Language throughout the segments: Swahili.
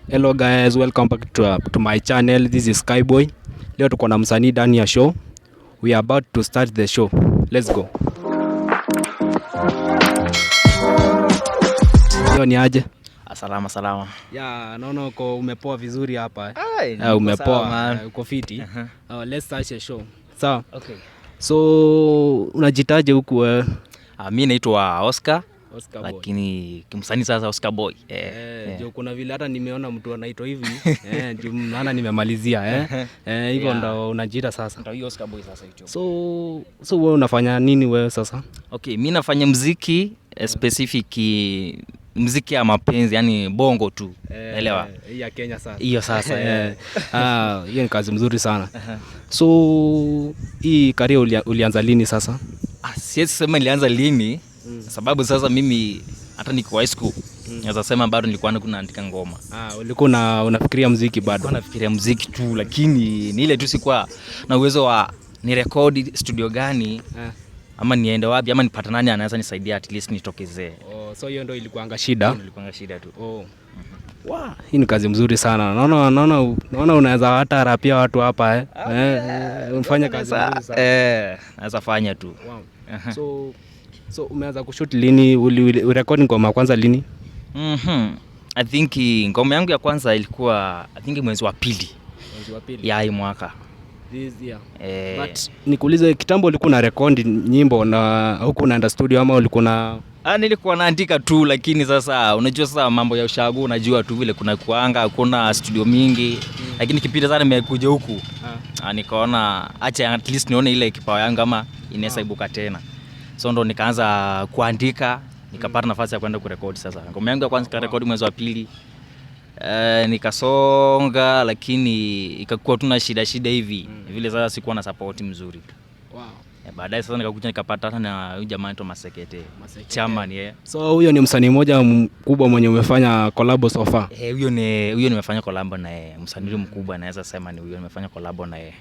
Hello guys, welcome back to my channel. This is Skyboy. Leo tuko na msanii ndani ya show. We are about to start the show. Let's go. Leo ni aje? Salama. Yeah, naona uko umepoa vizuri hapa. Umepoa, uko fiti. Let's start the show. Sawa? Okay. So, unajitaje huku? Mimi naitwa Oscar Oscar lakini kimsanii sasa Oscar Boy. Ndio kuna vile hata nimeona mtu anaitwa hivi. Ndio maana nimemalizia hivyo ndo unajiita sasa. Ndio hiyo Oscar Boy sasa hicho. So wewe unafanya nini wewe sasa? Okay, mimi nafanya muziki specific muziki ya mapenzi, yani bongo tu. Elewa. Hii ya Kenya sasa. Hiyo sasa. Hiyo ni kazi mzuri sana. So hii career ulianza lini sasa? Siwezi sema nilianza lini sababu sasa mimi hata niko high school. Naweza sema bado nilikuwa naandika ngoma. Ulikuwa unafikiria muziki bado? Nilikuwa nafikiria muziki tu, lakini ni ile tu sikuwa na uwezo wa ni record studio gani ama niende wapi ama nipata nani anaweza nisaidia at least nitokezee. So hiyo ndio ilikuanga shida? Ilikuanga shida tu. Wow, hii ni kazi mzuri sana. Naona unaweza hata rapia watu hapa unafanya kazi nzuri sana. Naweza fanya tu. Wow. So umeanza kushoot lini? Ulirecord ngoma kwanza lini? I think ngoma yangu ya kwanza ilikuwa mwezi wa pili. Mwezi wa pili. Ya hii mwaka. This year. But nikuulize, kitambo ulikuwa na record nyimbo na huko unaenda studio ama ulikuwa na nilikuwa naandika tu, lakini sasa unajua sasa mambo ya ushago unajua tu vile kuna kuanga kuna studio mingi. Lakini kipindi sana nimekuja huku nikaona acha at least nione ile kipawa yangu ama inaweza ibuka tena. So ndo nikaanza kuandika, nikapata nafasi ya kwenda kurekodi sasa. Ngoma yangu ya kwanza nikarekodi mwezi wa pili. Nikasonga lakini ikakuwa tuna shida hivi. Vile sasa sikuwa na support mzuri. Wow. Baadaye sasa nikakuja nikapata hata na huyu jamaa anaitwa Masekete. Chairman. So huyo ni msanii mmoja mkubwa mwenye umefanya collab so far? Huyo nimefanya collab na yeye. Msanii mkubwa naweza sema ni huyo nimefanya collab na yeye.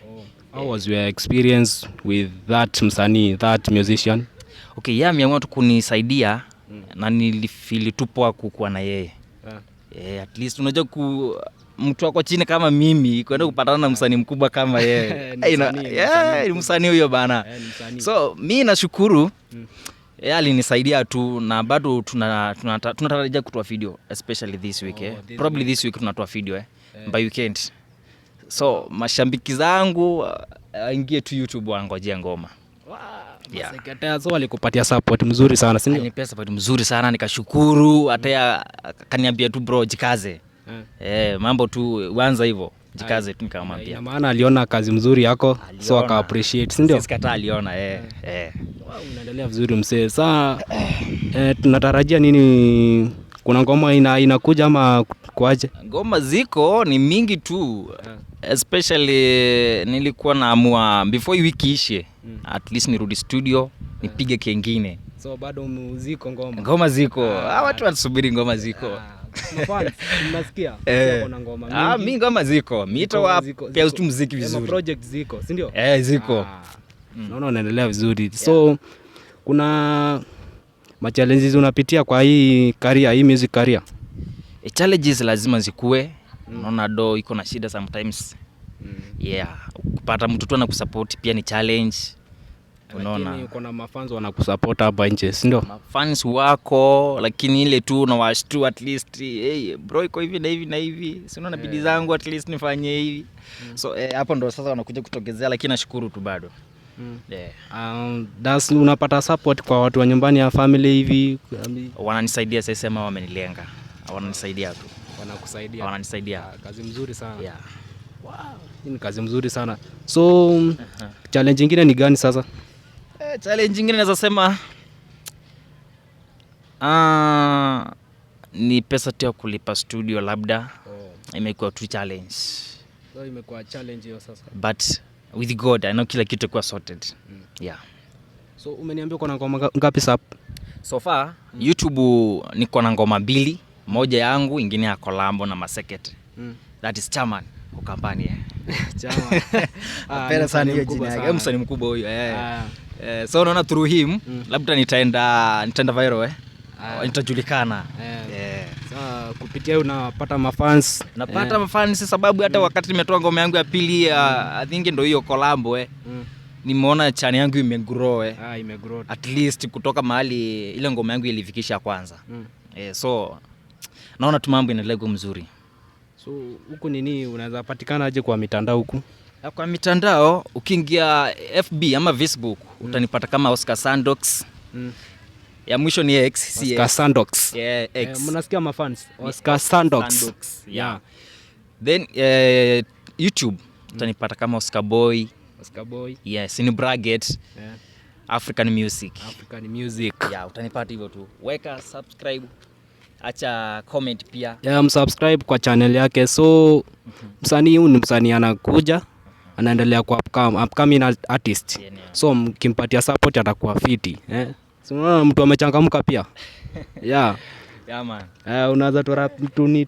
How was your experience with that msanii, that musician? Okay, yeye ameamua tu kunisaidia na nilifeel tu poa kuwa na yeye. At least unajua mtu wako chini kama mimi kwenda kupatana na msanii mkubwa kama yeye. Ni msanii huyo bana. So mimi nashukuru yeye alinisaidia tu, na bado tunatarajia kutoa video especially this week. Probably this week tunatoa video by weekend. So mashambiki zangu ingie tu YouTube wangojea ngoma. Masekete so alikupatia support mzuri sana, si ndio? Alinipa support mzuri sana, nikashukuru. Hata akaniambia tu bro jikaze. Mambo tu uanza hivyo. Jikaze tu nikamwambia. Ina maana aliona kazi mzuri yako, so aka appreciate, si ndio? Sikata aliona. Unaendelea vizuri msee. Sasa tunatarajia nini? Kuna ngoma inakuja ama kwaje? Ngoma ziko ni mingi tu. Especially nilikuwa naamua before wiki ishe at least nirudi studio nipige kengine. So bado muziko ngoma ziko. Watu wanasubiri ngoma ziko. Unasikia? Kuna ngoma mingi. Mimi ngoma ziko. Mito pia tu muziki vizuri. Project ziko, si ndio? Ziko. Naona unaendelea vizuri. So kuna challenges unapitia kwa hii career, hii music career? Challenges lazima zikue. Unaona iko na shida sometimes. Kupata mtu tu anakusupport pia ni challenge. Unaona. Lakini uko na mafans wanakusupport hapa nje, si ndio? Mafans wako, lakini ile tu na washtu at least bro iko hivi na hivi na hivi. Si unaona bidii zangu at least nifanye hivi. So hapo ndo sasa wanakuja kutokezea, lakini nashukuru tu bado. Unapata support kwa watu wa nyumbani ya family hivi? Wananisaidia sasa, sema wamenilenga. Wananisaidia tu. Wananisaidia. Kazi mzuri sana. Wow, hii ni kazi mzuri sana. So challenge nyingine ni gani sasa? Challenge nyingine naweza sema ni pesa tu ya kulipa studio labda. Imekuwa tu challenge. So imekuwa challenge hiyo sasa. But with God I know kila kitu kwa sorted. So umeniambia uko na ngoma ngapi sasa? So far YouTube niko na ngoma 2, moja yangu ingine ya collab na Masekete. That is Chairman kwa kampani. Chairman. Pera sana hiyo jina yake. Msanii mkubwa huyo. So unaona through him labda nitaenda viral nitajulikana. kupitia unapata mafans. Napata mafans sababu hata wakati nimetoa ngoma yangu ya pili I think ndio hiyo collabo nimeona channel yangu imegrow imegrow. At least kutoka mahali ile ngoma yangu ilifikisha kwanza. So naona tu mambo inaendelea mzuri. So huku nini unaweza patikana aje kwa mitandao huku? Kwa mitandao ukiingia FB ama Facebook utanipata kama Oscar Sandox. Ya mwisho ni X, Oscar Sandox. Yeah, X. Mnasikia mafans? Oscar Sandox. Yeah. Then YouTube utanipata kama Oscar Boy. Oscar Boy. Yes, in bracket. African Music. African Music. Yeah, utanipata hivyo tu. Weka subscribe. Acha comment pia. Msubscribe kwa channel yake. So msanii huyu ni msanii anakuja anaendelea kwa upcoming artist. So mkimpatia support atakuwa fiti. So unaona mtu amechangamka pia. Yeah man. Unaweza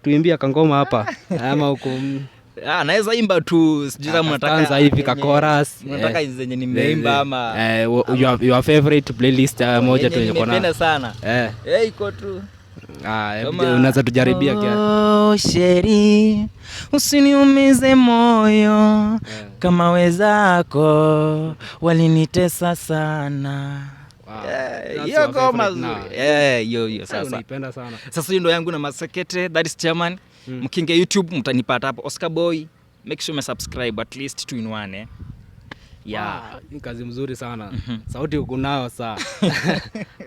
tuimbia kangoma hapa ama uko naweza imba tu sijui kama unataka hivi ka chorus. Unataka zenye nimeimba ama your favorite playlist moja tu yenye napenda sana. Iko tu. Unaweza tujaribia kia. Sheri usiniumize moyo kama wezako walinitesa sana. Hiyo ngoma hiyo sasa. Unaipenda sana. Sasa hiyo ndo yangu na Masekete, that is chairman. Mkinge YouTube mtanipata hapo Oscar Boy. Make sure subscribe at least 2 in 1 Ni kazi mzuri sana. Sauti uko nayo sawa.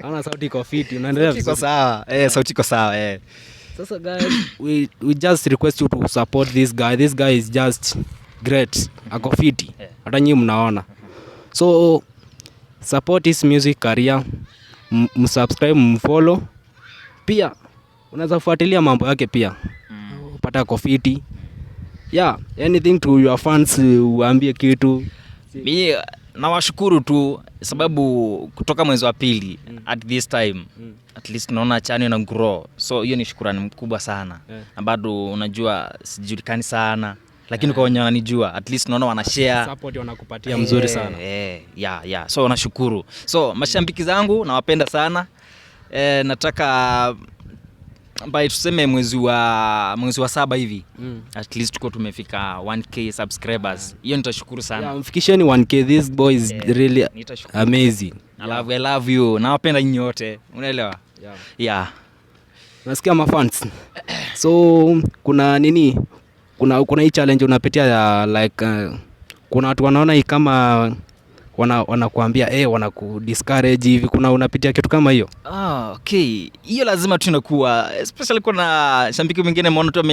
Naona sauti iko fit, unaendelea vizuri. Sauti iko sawa. Sauti iko sawa. Sasa guys, we just request you to support this guy. This guy is just great. Ako fit. Hata nyinyi mnaona. So support his music career. Msubscribe, mfollow. Pia unaweza fuatilia mambo yake pia. Upata ako fit. Anything to your fans, uambie kitu. Mimi nawashukuru tu sababu kutoka mwezi wa pili at this time at least naona channel na grow. So hiyo ni shukrani mkubwa sana. Na bado unajua sijulikani sana lakini kwa wenye wananijua at least naona wana share support wanakupatia mzuri sana. So nashukuru. So mashabiki zangu nawapenda sana. Nataka by tuseme mwezi wa 7 hivi at least tuko tumefika 1k subscribers. Hiyo nitashukuru sana. Mfikisheni 1k. This boy is really amazing. I love you. Nawapenda nyinyi wote. Unaelewa? Nasikia mafans. So kuna nini? Kuna hii challenge unapitia like kuna watu wanaona hii kama wanakuambia wanakudiscourage hivi. Kuna unapitia kitu kama hiyo? Okay. Hiyo lazima tu inakuwa, especially kuna shambiki mwingine mmoja tu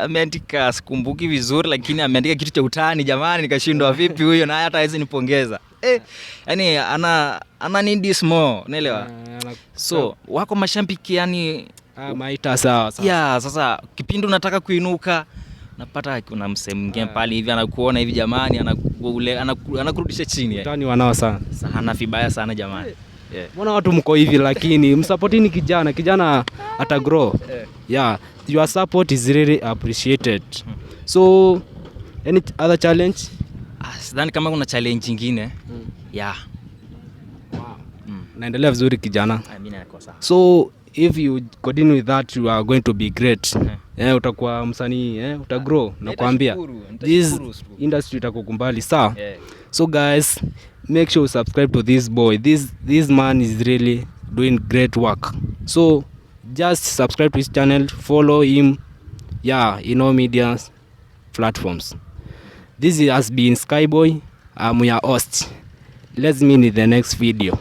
ameandika sikumbuki vizuri lakini ameandika kitu cha utani jamani, nikashindwa vipi huyo na hata hawezi nipongeza. Yani ana need this more, unaelewa? So wako mashambiki yani maita sawa. Sasa kipindi unataka kuinuka napata kuna msemo mwingine pale hivi anakuona hivi jamani, anakurudisha chini. Utani wanao sana vibaya sana jamani. Mbona watu mko hivi lakini msupportini kijana ata grow. Your support is really appreciated. So any other challenge? Sidhani kama kuna challenge nyingine. Naendelea vizuri kijana. Mimi niko sawa. So if you continue with that you are going to be great. Utakuwa msanii, utagrow nakwambia. This industry itakukumbali sawa. So guys, make sure you subscribe to this boy. This man is really doing great work. So just subscribe to his channel, follow him in all media platforms. This has been Skyboy. I'm your host. Let's meet in the next video.